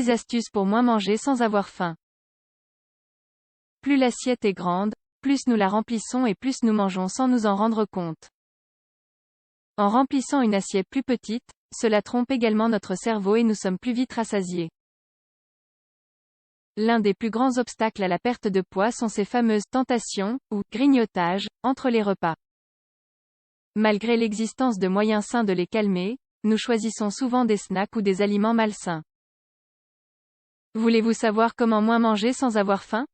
6 astuces pour moins manger sans avoir faim. Plus l'assiette est grande, plus nous la remplissons et plus nous mangeons sans nous en rendre compte. En remplissant une assiette plus petite, cela trompe également notre cerveau et nous sommes plus vite rassasiés. L'un des plus grands obstacles à la perte de poids sont ces fameuses tentations, ou grignotages, entre les repas. Malgré l'existence de moyens sains de les calmer, nous choisissons souvent des snacks ou des aliments malsains. Voulez-vous savoir comment moins manger sans avoir faim?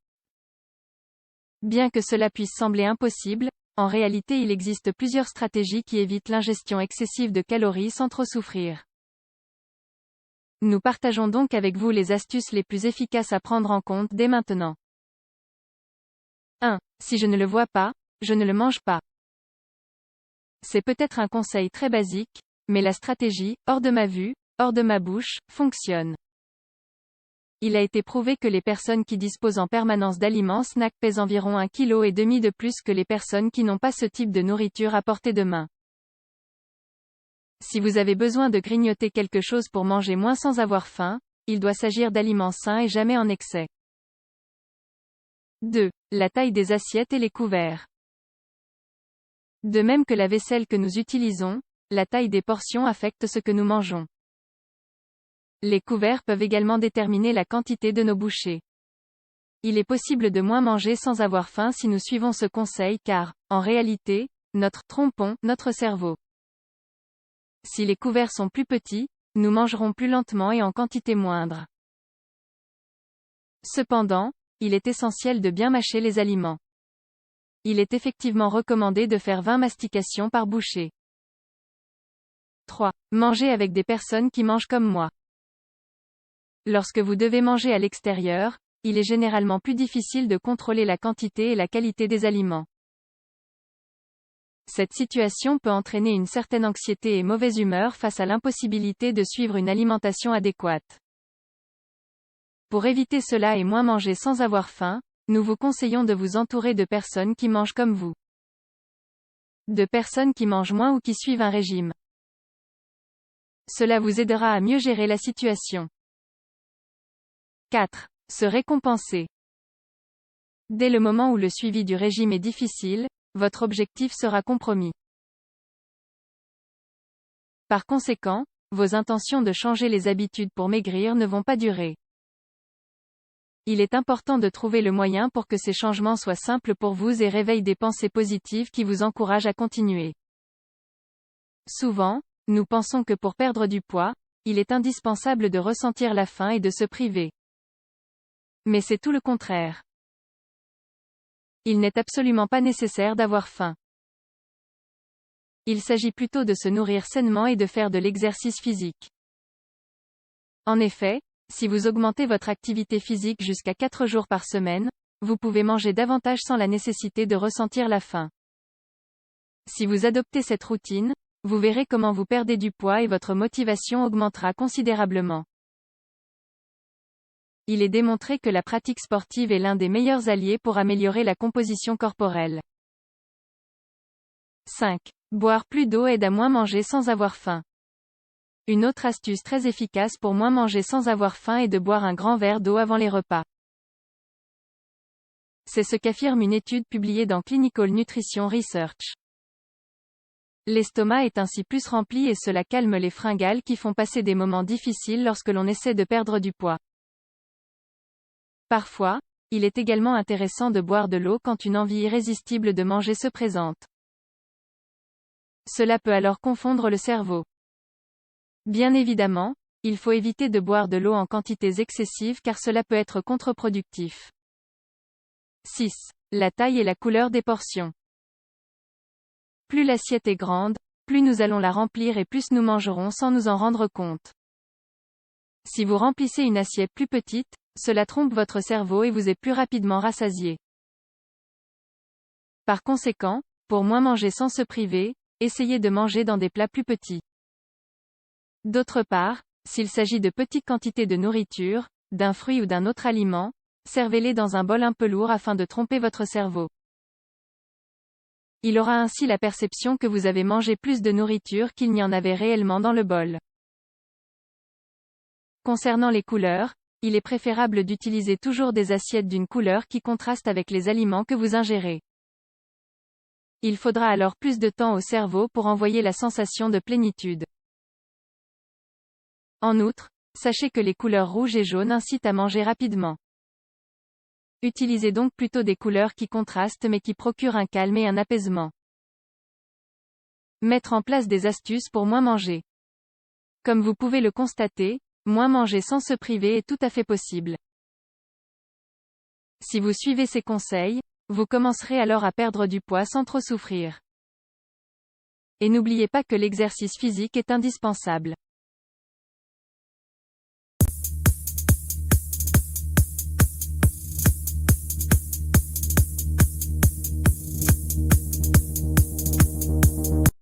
Bien que cela puisse sembler impossible, en réalité il existe plusieurs stratégies qui évitent l'ingestion excessive de calories sans trop souffrir. Nous partageons donc avec vous les astuces les plus efficaces à prendre en compte dès maintenant. 1. Si je ne le vois pas, je ne le mange pas. C'est peut-être un conseil très basique, mais la stratégie « hors de ma vue, hors de ma bouche » fonctionne. Il a été prouvé que les personnes qui disposent en permanence d'aliments snacks pèsent environ 1,5 kg de plus que les personnes qui n'ont pas ce type de nourriture à portée de main. Si vous avez besoin de grignoter quelque chose pour manger moins sans avoir faim, il doit s'agir d'aliments sains et jamais en excès. 2. La taille des assiettes et les couverts. De même que la vaisselle que nous utilisons, la taille des portions affecte ce que nous mangeons. Les couverts peuvent également déterminer la quantité de nos bouchées. Il est possible de moins manger sans avoir faim si nous suivons ce conseil car, en réalité, trompons notre cerveau. Si les couverts sont plus petits, nous mangerons plus lentement et en quantité moindre. Cependant, il est essentiel de bien mâcher les aliments. Il est effectivement recommandé de faire 20 mastications par bouchée. 3. Manger avec des personnes qui mangent comme moi. Lorsque vous devez manger à l'extérieur, il est généralement plus difficile de contrôler la quantité et la qualité des aliments. Cette situation peut entraîner une certaine anxiété et mauvaise humeur face à l'impossibilité de suivre une alimentation adéquate. Pour éviter cela et moins manger sans avoir faim, nous vous conseillons de vous entourer de personnes qui mangent comme vous. De personnes qui mangent moins ou qui suivent un régime. Cela vous aidera à mieux gérer la situation. 4. Se récompenser. Dès le moment où le suivi du régime est difficile, votre objectif sera compromis. Par conséquent, vos intentions de changer les habitudes pour maigrir ne vont pas durer. Il est important de trouver le moyen pour que ces changements soient simples pour vous et réveillent des pensées positives qui vous encouragent à continuer. Souvent, nous pensons que pour perdre du poids, il est indispensable de ressentir la faim et de se priver. Mais c'est tout le contraire. Il n'est absolument pas nécessaire d'avoir faim. Il s'agit plutôt de se nourrir sainement et de faire de l'exercice physique. En effet, si vous augmentez votre activité physique jusqu'à 4 jours par semaine, vous pouvez manger davantage sans la nécessité de ressentir la faim. Si vous adoptez cette routine, vous verrez comment vous perdez du poids et votre motivation augmentera considérablement. Il est démontré que la pratique sportive est l'un des meilleurs alliés pour améliorer la composition corporelle. 5. Boire plus d'eau aide à moins manger sans avoir faim. Une autre astuce très efficace pour moins manger sans avoir faim est de boire un grand verre d'eau avant les repas. C'est ce qu'affirme une étude publiée dans Clinical Nutrition Research. L'estomac est ainsi plus rempli et cela calme les fringales qui font passer des moments difficiles lorsque l'on essaie de perdre du poids. Parfois, il est également intéressant de boire de l'eau quand une envie irrésistible de manger se présente. Cela peut alors confondre le cerveau. Bien évidemment, il faut éviter de boire de l'eau en quantités excessives car cela peut être contre-productif. 6. La taille et la couleur des portions. Plus l'assiette est grande, plus nous allons la remplir et plus nous mangerons sans nous en rendre compte. Si vous remplissez une assiette plus petite, cela trompe votre cerveau et vous est plus rapidement rassasié. Par conséquent, pour moins manger sans se priver, essayez de manger dans des plats plus petits. D'autre part, s'il s'agit de petites quantités de nourriture, d'un fruit ou d'un autre aliment, servez-les dans un bol un peu lourd afin de tromper votre cerveau. Il aura ainsi la perception que vous avez mangé plus de nourriture qu'il n'y en avait réellement dans le bol. Concernant les couleurs, il est préférable d'utiliser toujours des assiettes d'une couleur qui contraste avec les aliments que vous ingérez. Il faudra alors plus de temps au cerveau pour envoyer la sensation de plénitude. En outre, sachez que les couleurs rouge et jaune incitent à manger rapidement. Utilisez donc plutôt des couleurs qui contrastent mais qui procurent un calme et un apaisement. Mettre en place des astuces pour moins manger. Comme vous pouvez le constater, moins manger sans se priver est tout à fait possible. Si vous suivez ces conseils, vous commencerez alors à perdre du poids sans trop souffrir. Et n'oubliez pas que l'exercice physique est indispensable.